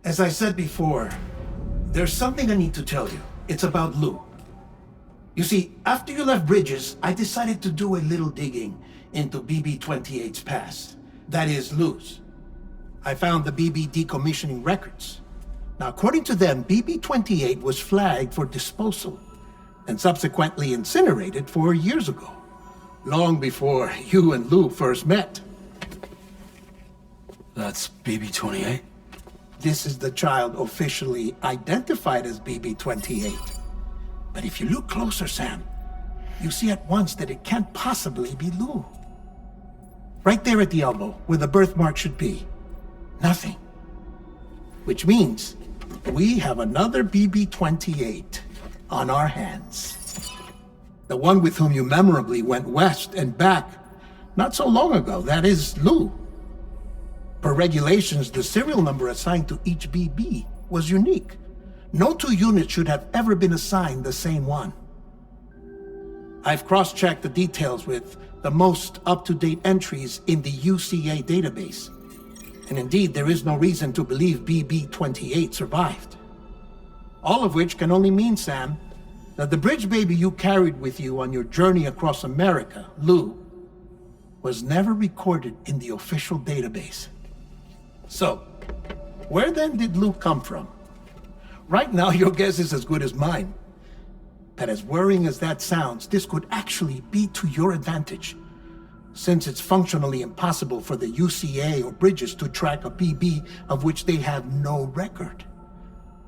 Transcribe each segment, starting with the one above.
As I said before, there's something I need to tell you. It's about Lou. You see, after you left Bridges, I decided to do a little digging into BB-28's past. That is, Lou's. I found the BB decommissioning records. Now, according to them, BB-28 was flagged for disposal and subsequently incinerated 4 years ago, long before you and Lou first met. That's BB-28? This is the child officially identified as BB-28. But if you look closer, Sam, you see at once that it can't possibly be Lou. Right there at the elbow, where the birthmark should be. Nothing. Which means we have another BB-28 on our hands. The one with whom you memorably went west and back not so long ago, that is Lou. Per regulations, the serial number assigned to each BB was unique. No two units should have ever been assigned the same one. I've cross-checked the details with the most up-to-date entries in the UCA database. And indeed, there is no reason to believe BB-28 survived. All of which can only mean, Sam, that the bridge baby you carried with you on your journey across America, Lou, was never recorded in the official database. So, where then did Lou come from? Right now, your guess is as good as mine. But as worrying as that sounds, this could actually be to your advantage, since it's functionally impossible for the UCA or Bridges to track a BB of which they have no record.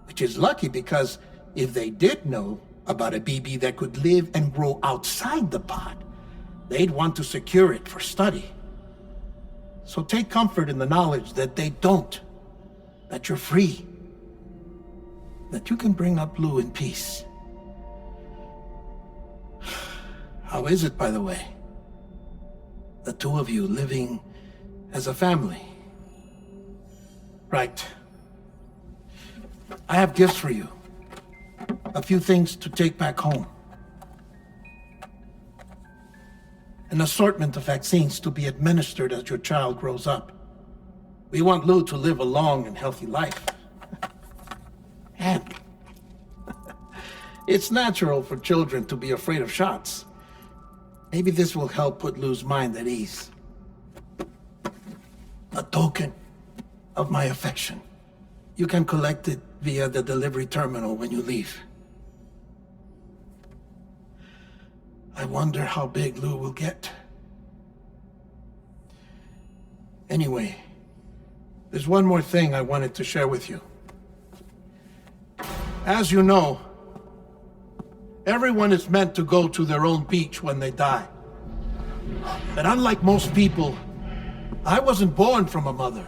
Which is lucky, because if they did know about a BB that could live and grow outside the pod, they'd want to secure it for study. So take comfort in the knowledge that they don't, that you're free, that you can bring up Lou in peace. How is it, by the way? The two of you living as a family? Right. I have gifts for you. A few things to take back home. An assortment of vaccines to be administered as your child grows up. We want Lou to live a long and healthy life. And it's natural for children to be afraid of shots. Maybe this will help put Lou's mind at ease. A token of my affection. You can collect it via the delivery terminal when you leave. I wonder how big Lou will get. Anyway, there's one more thing I wanted to share with you. As you know, everyone is meant to go to their own beach when they die. But unlike most people, I wasn't born from a mother.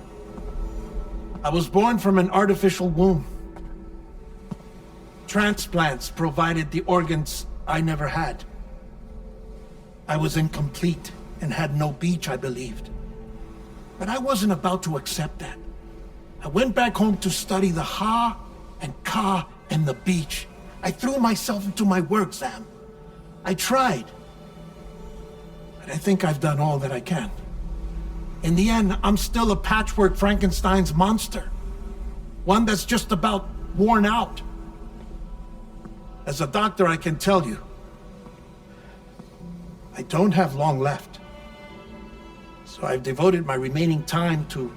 I was born from an artificial womb. Transplants provided the organs I never had. I was incomplete and had no beach, I believed. But I wasn't about to accept that. I went back home to study the Ha and Ka and the beach. I threw myself into my work, Sam. I tried. But I think I've done all that I can. In the end, I'm still a patchwork Frankenstein's monster. One that's just about worn out. As a doctor, I can tell you, I don't have long left. So I've devoted my remaining time to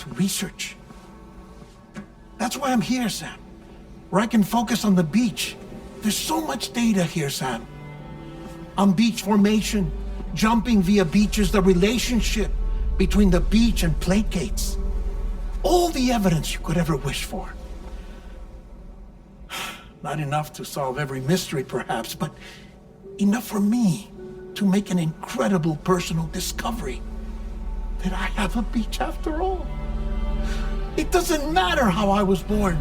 research. That's why I'm here, Sam. Where I can focus on the beach. There's so much data here, Sam. On beach formation, jumping via beaches, the relationship between the beach and plate gates. All the evidence you could ever wish for. Not enough to solve every mystery, perhaps, but enough for me to make an incredible personal discovery that I have a beach after all. It doesn't matter how I was born.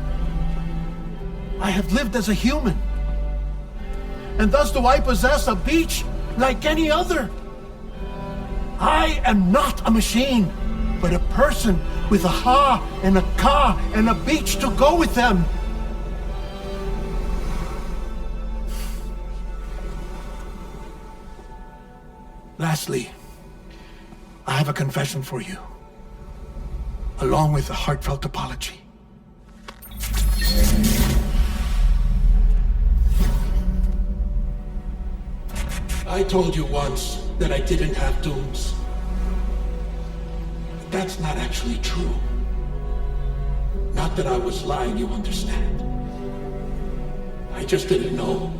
I have lived as a human. And thus do I possess a beach like any other. I am not a machine, but a person with a Ha and a Ka and a beach to go with them. Lastly, I have a confession for you, along with a heartfelt apology. I told you once that I didn't have dooms. But that's not actually true. Not that I was lying, you understand. I just didn't know.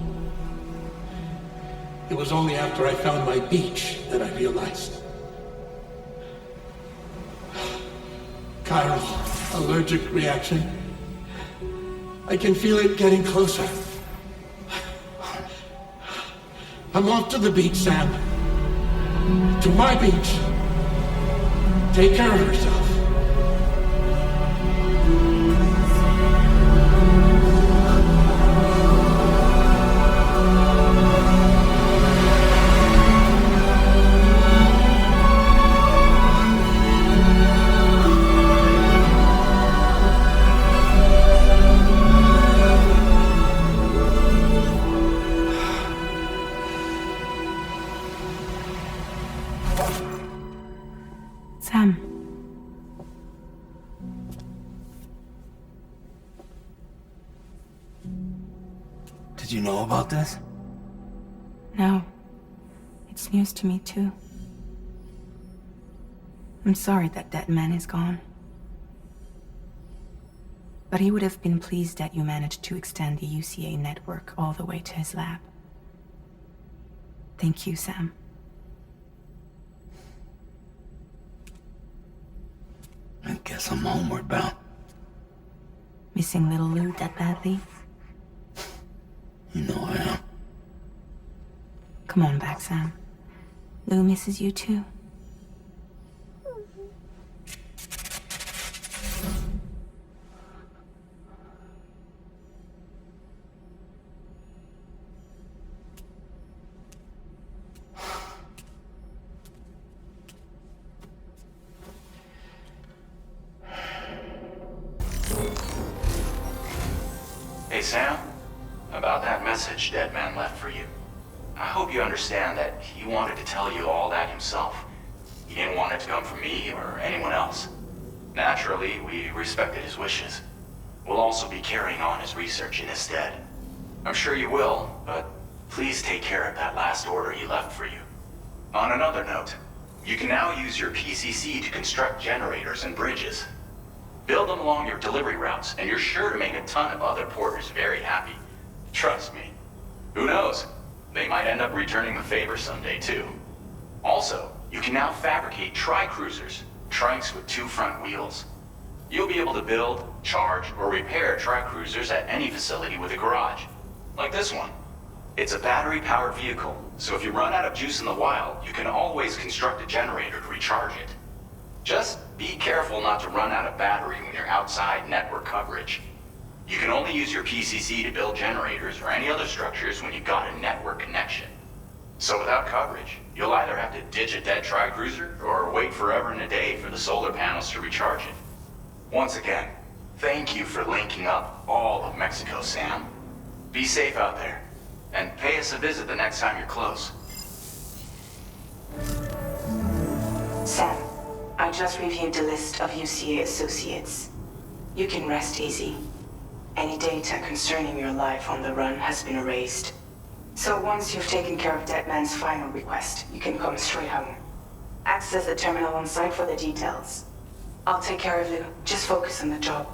It was only after I found my beach that I realized. Chiral allergic reaction. I can feel it getting closer. I'm off to the beach, Sam. To my beach. Take care of yourself. Sam. Did you know about this? No. It's news to me, too. I'm sorry that that man is gone. But he would have been pleased that you managed to extend the UCA network all the way to his lab. Thank you, Sam. I guess I'm homeward bound. Missing little Lou that badly? You know I am. Come on back, Sam. Lou misses you too. Hey, Sam. About that message Deadman left for you. I hope you understand that he wanted to tell you all that himself. He didn't want it to come from me or anyone else. Naturally, we respected his wishes. We'll also be carrying on his research in his stead. I'm sure you will, but please take care of that last order he left for you. On another note, you can now use your PCC to construct generators and bridges. Build them along your delivery routes, and you're sure to make a ton of other porters very happy. Trust me. Who knows? They might end up returning the favor someday, too. Also, you can now fabricate tri-cruisers, trikes with 2 front wheels. You'll be able to build, charge, or repair tri-cruisers at any facility with a garage. Like this one. It's a battery-powered vehicle, so if you run out of juice in the wild, you can always construct a generator to recharge it. Just be careful not to run out of battery when you're outside network coverage. You can only use your PCC to build generators or any other structures when you've got a network connection. So without coverage, you'll either have to ditch a dead tri-cruiser or wait forever and a day for the solar panels to recharge it. Once again, thank you for linking up all of Mexico, Sam. Be safe out there, and pay us a visit the next time you're close. Sam, I just reviewed the list of UCA associates. You can rest easy. Any data concerning your life on the run has been erased. So once you've taken care of Deadman's final request, you can come straight home. Access the terminal on site for the details. I'll take care of you. Just focus on the job.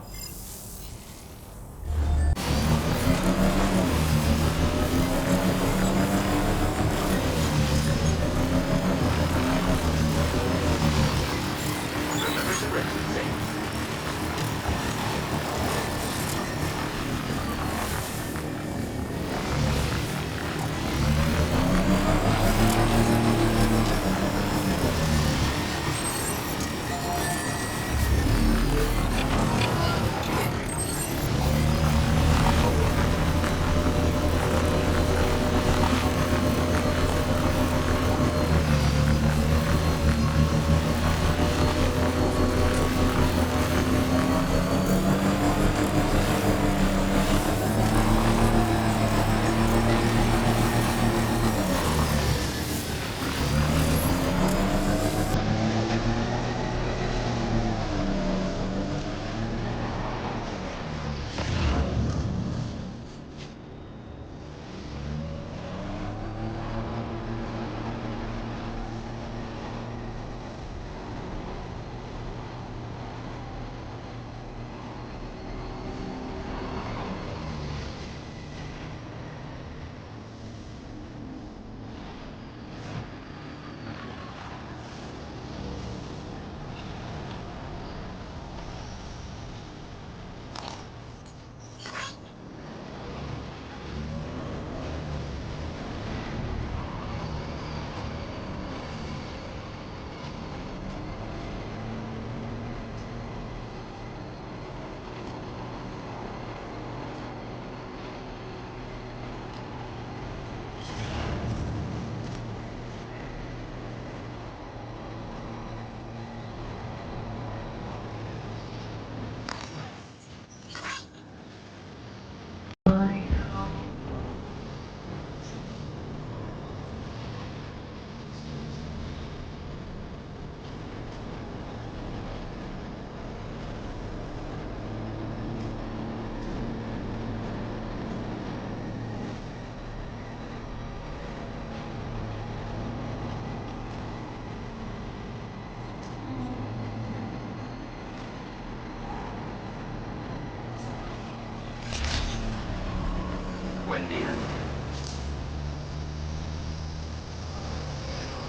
buen día.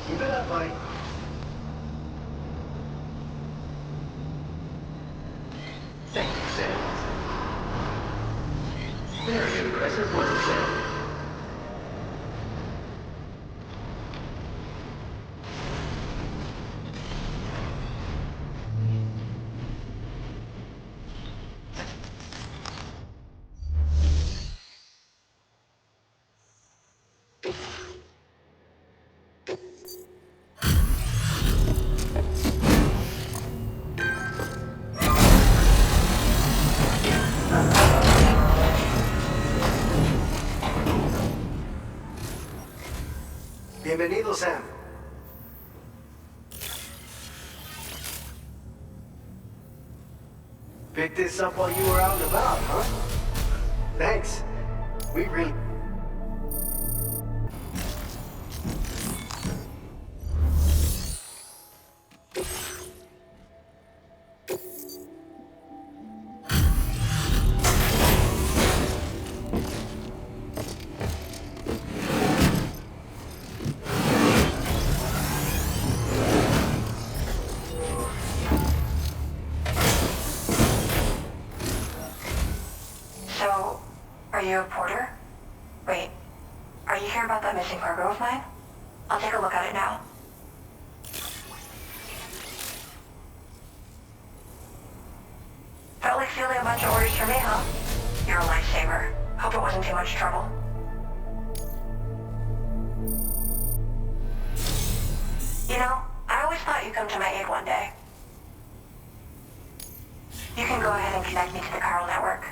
Keep it up, buddy. Thank you, Sam. Very impressive work, Sam. Bienvenido, Sam. Picked this up while you were out and about, huh? Thanks. We really... So, are you a porter? Wait, are you here about that missing cargo of mine? I'll take a look at it now. Felt like fielding a bunch of orders for me, huh? You're a lifesaver. Hope it wasn't too much trouble. You know, I always thought you'd come to my aid one day. You can go ahead and connect me to the chiral network.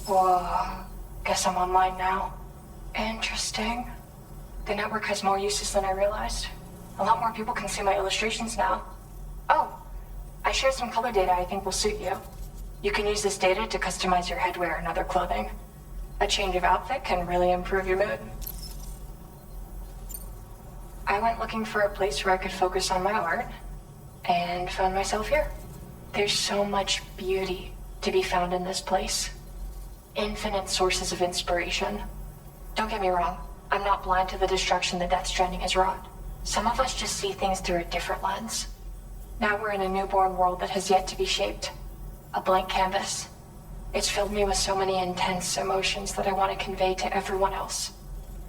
Whoa, guess I'm online now. Interesting. The network has more uses than I realized. A lot more people can see my illustrations now. Oh, I shared some color data I think will suit you. You can use this data to customize your headwear and other clothing. A change of outfit can really improve your mood. I went looking for a place where I could focus on my art, and found myself here. There's so much beauty to be found in this place. Infinite sources of inspiration. Don't get me wrong, I'm not blind to the destruction that Death Stranding has wrought. Some of us just see things through a different lens. Now we're in a newborn world that has yet to be shaped. A blank canvas. It's filled me with so many intense emotions that I want to convey to everyone else.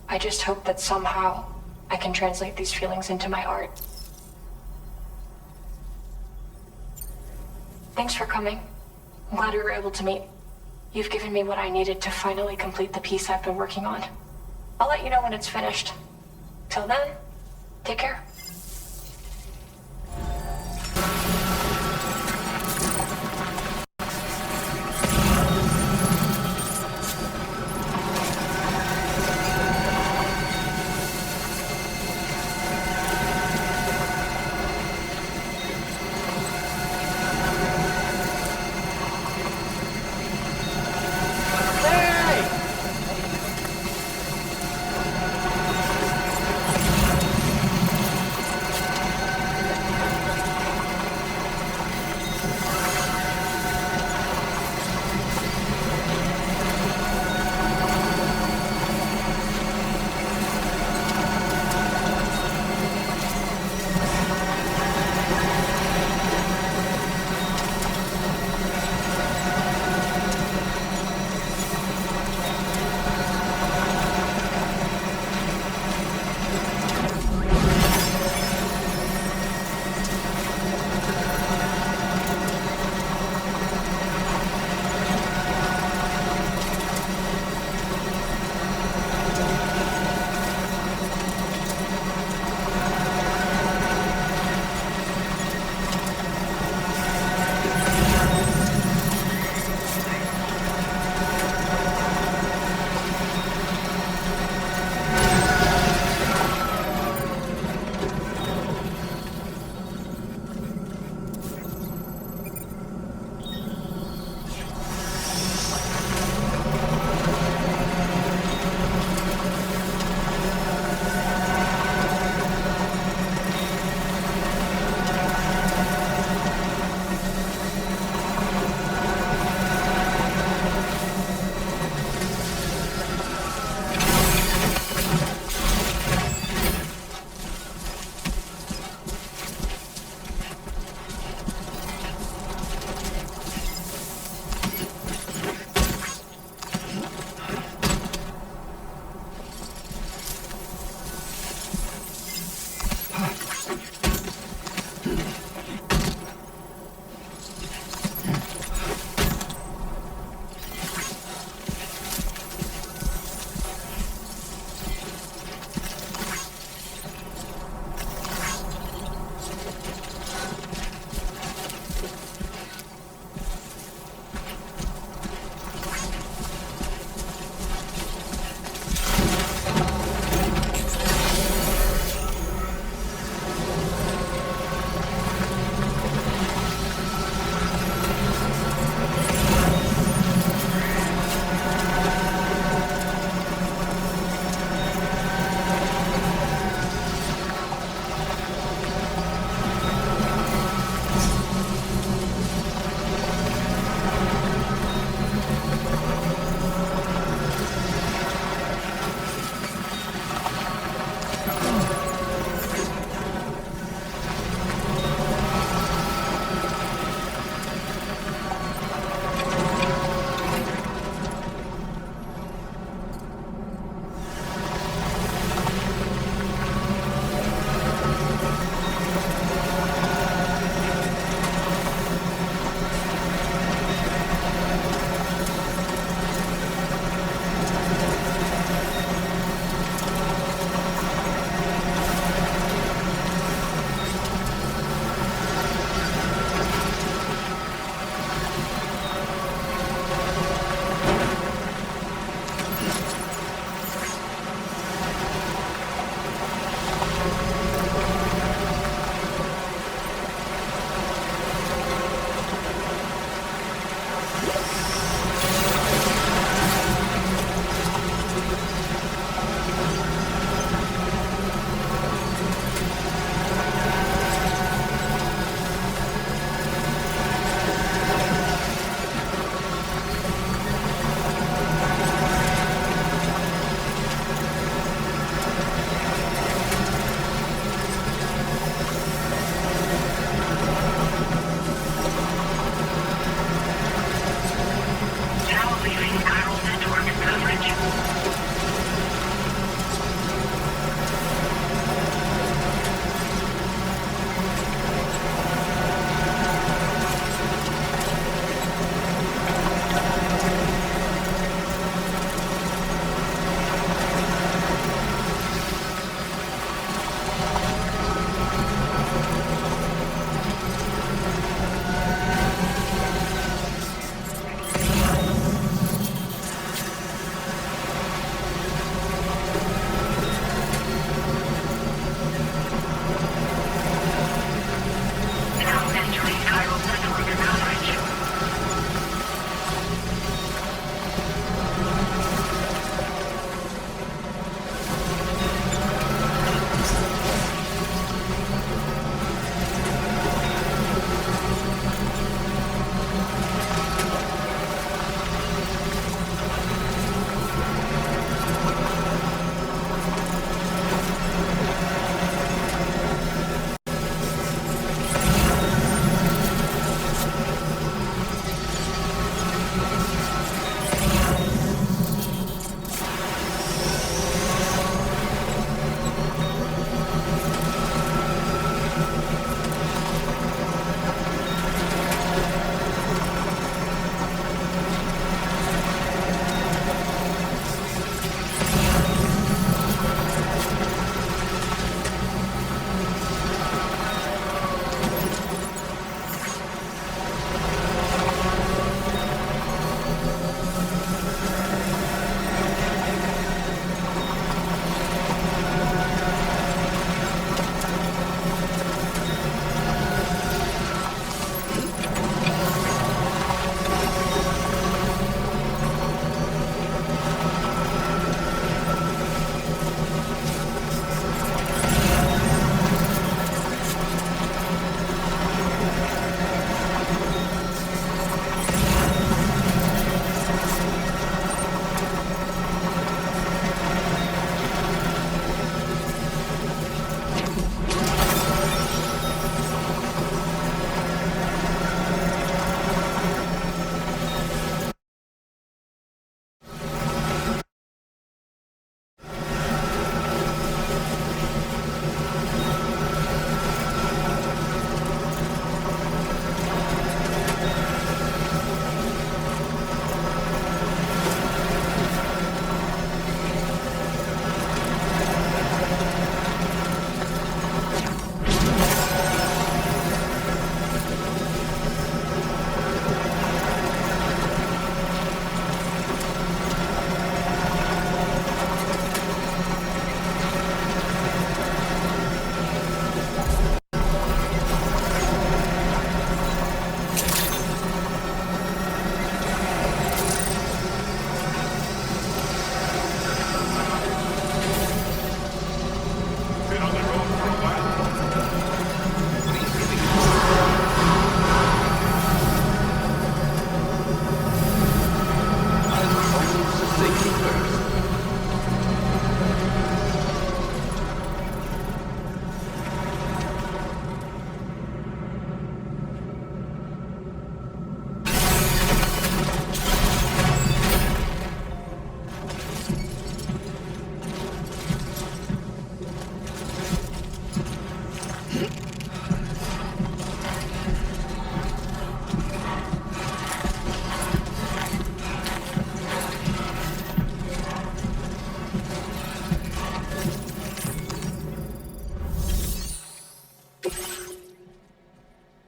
I just hope that somehow I can translate these feelings into my art. Thanks for coming. I'm glad we were able to meet. You've given me what I needed to finally complete the piece I've been working on. I'll let you know when it's finished. Till then, take care.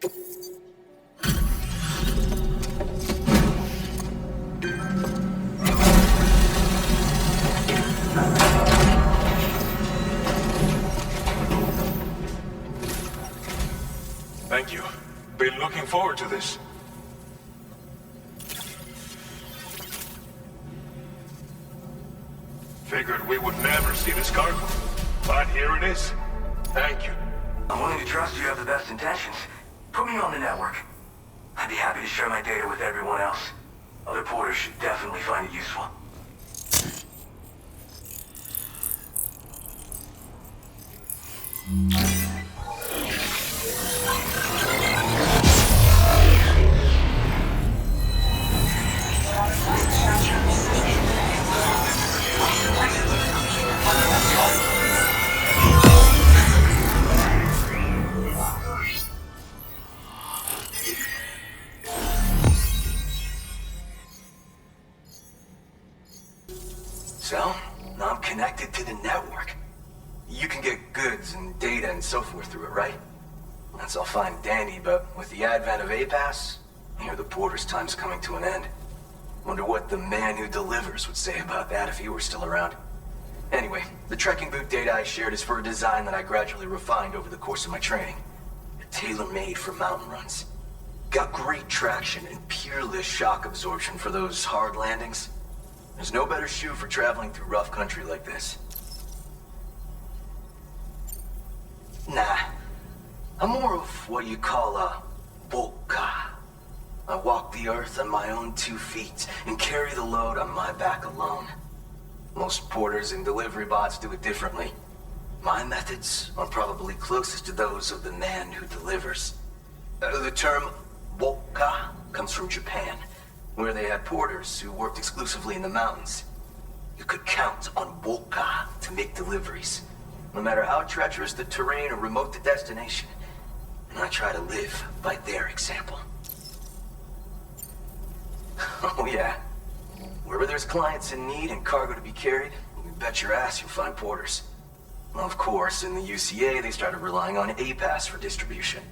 Thank you. Been looking forward to this. Figured we would never see this cargo, but here it is. Thank you. I'm willing to trust you have the best intentions. Put me on the network. I'd be happy to share my data with everyone else. Other porters should definitely find it useful. So, now I'm connected to the network. You can get goods and data and so forth through it, right? That's all fine and dandy, but with the advent of A-Pass, I hear the porter's time's coming to an end. Wonder what the man who delivers would say about that if he were still around. Anyway, the trekking boot data I shared is for a design that I gradually refined over the course of my training. Tailor-made for mountain runs. Got great traction and peerless shock absorption for those hard landings. There's no better shoe for traveling through rough country like this. Nah, I'm more of what you call a boka. I walk the earth on my own 2 feet and carry the load on my back alone. Most porters and delivery bots do it differently. My methods are probably closest to those of the man who delivers. The term boka comes from Japan, where they had porters who worked exclusively in the mountains. You could count on boka to make deliveries, no matter how treacherous the terrain or remote the destination. And I try to live by their example. Oh yeah. Wherever there's clients in need and cargo to be carried, you bet your ass you'll find porters. Well, of course, in the UCA, they started relying on A-Pass for distribution.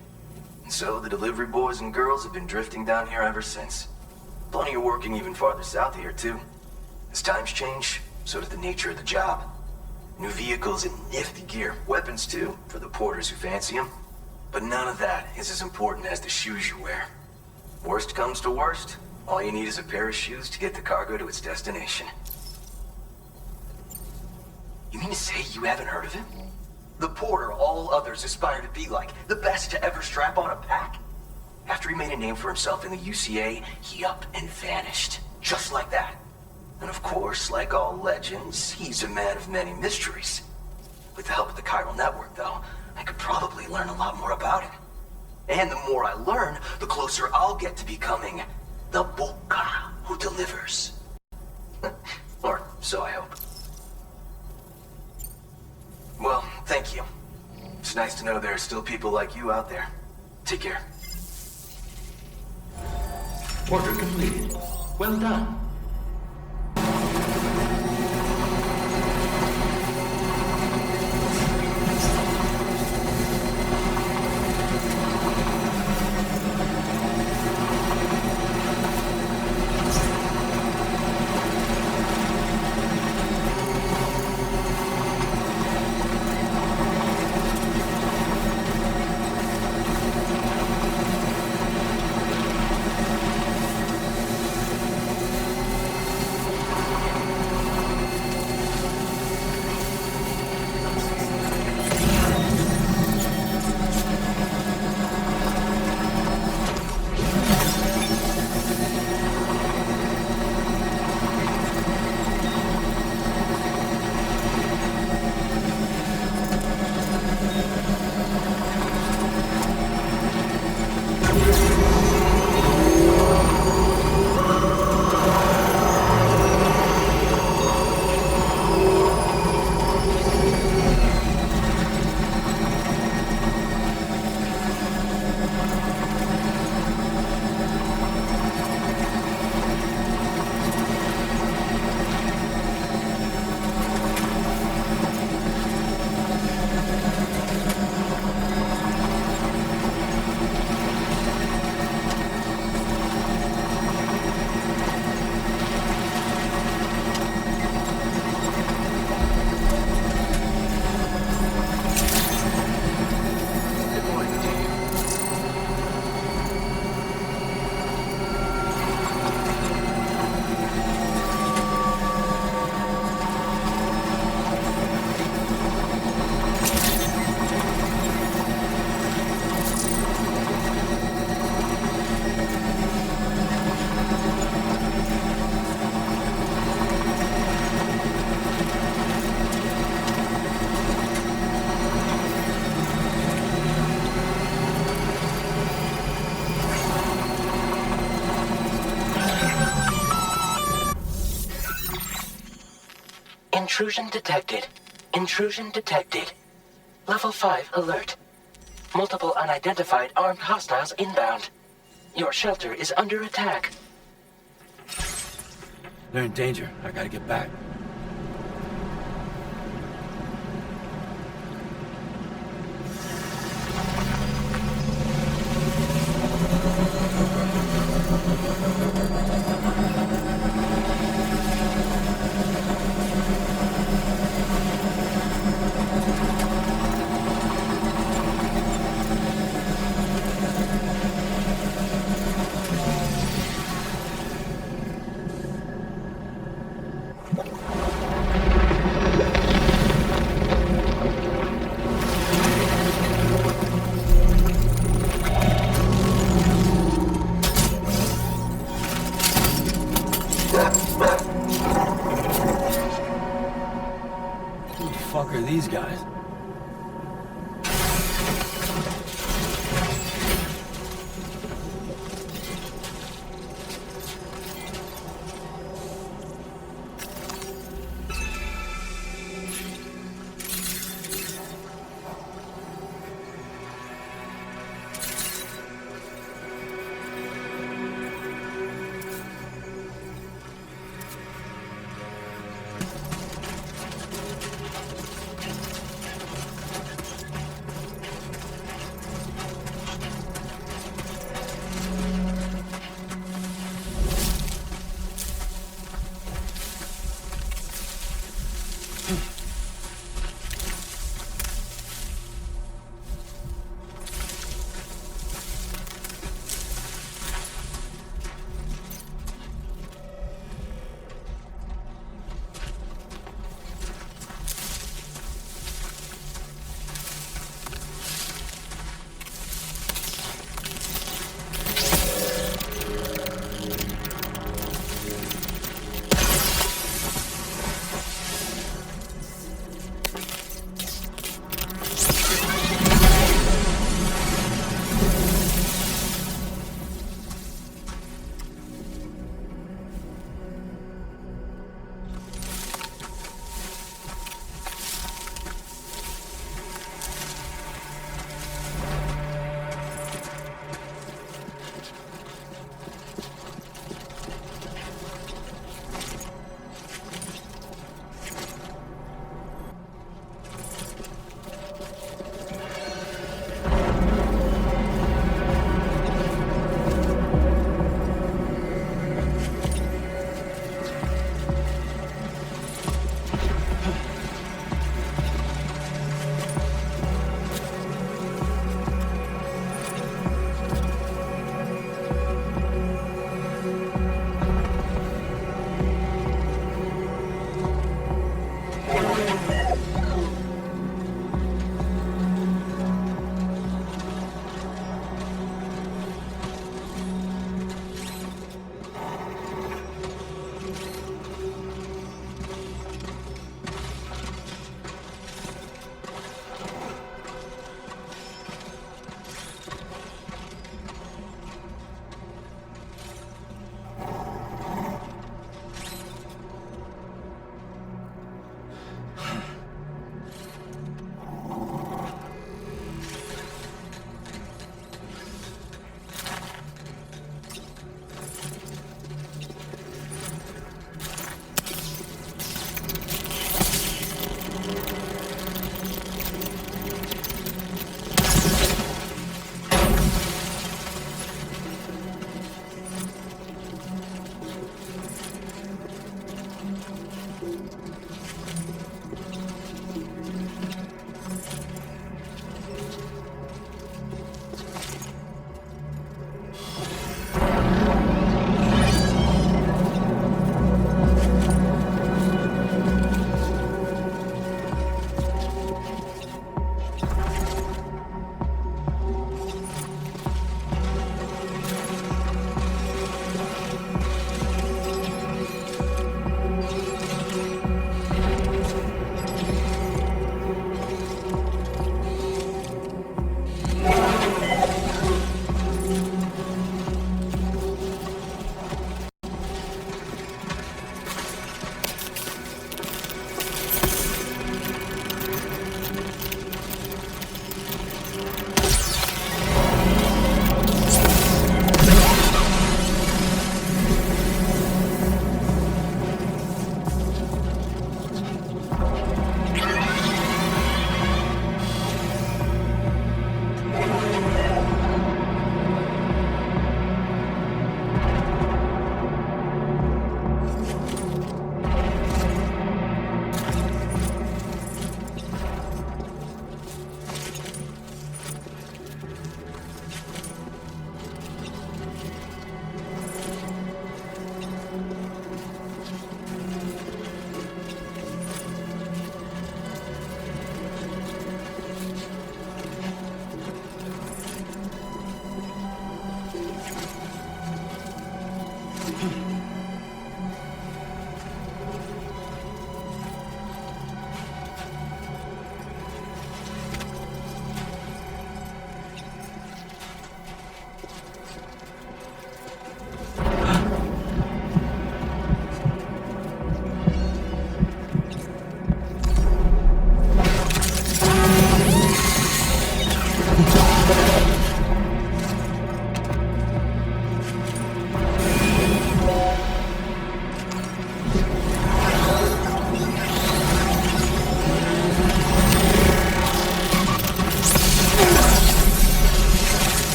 And so the delivery boys and girls have been drifting down here ever since. Plenty are working even farther south here, too. As times change, so does the nature of the job. New vehicles and nifty gear. Weapons, too, for the porters who fancy them. But none of that is as important as the shoes you wear. Worst comes to worst, all you need is a pair of shoes to get the cargo to its destination. You mean to say you haven't heard of him? The porter all others aspire to be like, the best to ever strap on a pack? After he made a name for himself in the UCA, he up and vanished. Just like that. And of course, like all legends, he's a man of many mysteries. With the help of the chiral network, though, I could probably learn a lot more about him. And the more I learn, the closer I'll get to becoming the boka who delivers. Or so I hope. Well, thank you. It's nice to know there are still people like you out there. Take care. Order completed. Well done. Intrusion detected. Intrusion detected. Level 5 alert. Multiple unidentified armed hostiles inbound. Your shelter is under attack. They're in danger. I gotta get back. Who the fuck are these guys?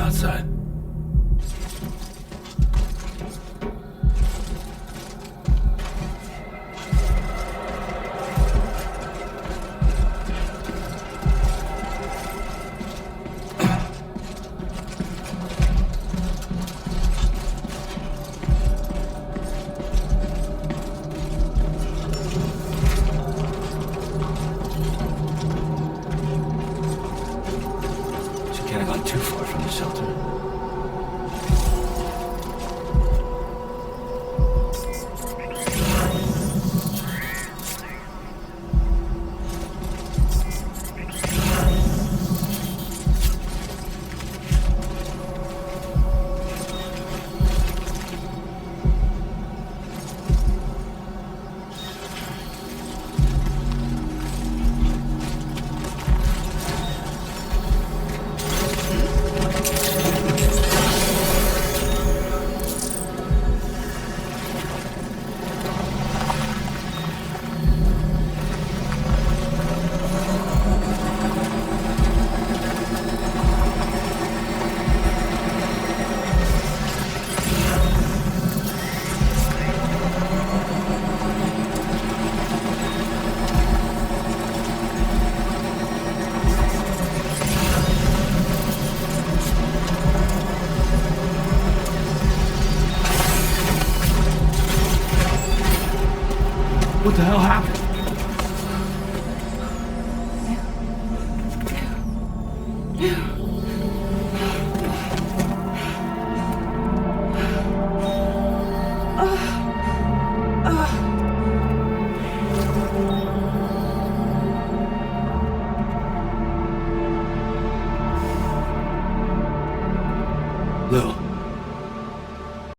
outside. Too far from the shelter. What the hell happened?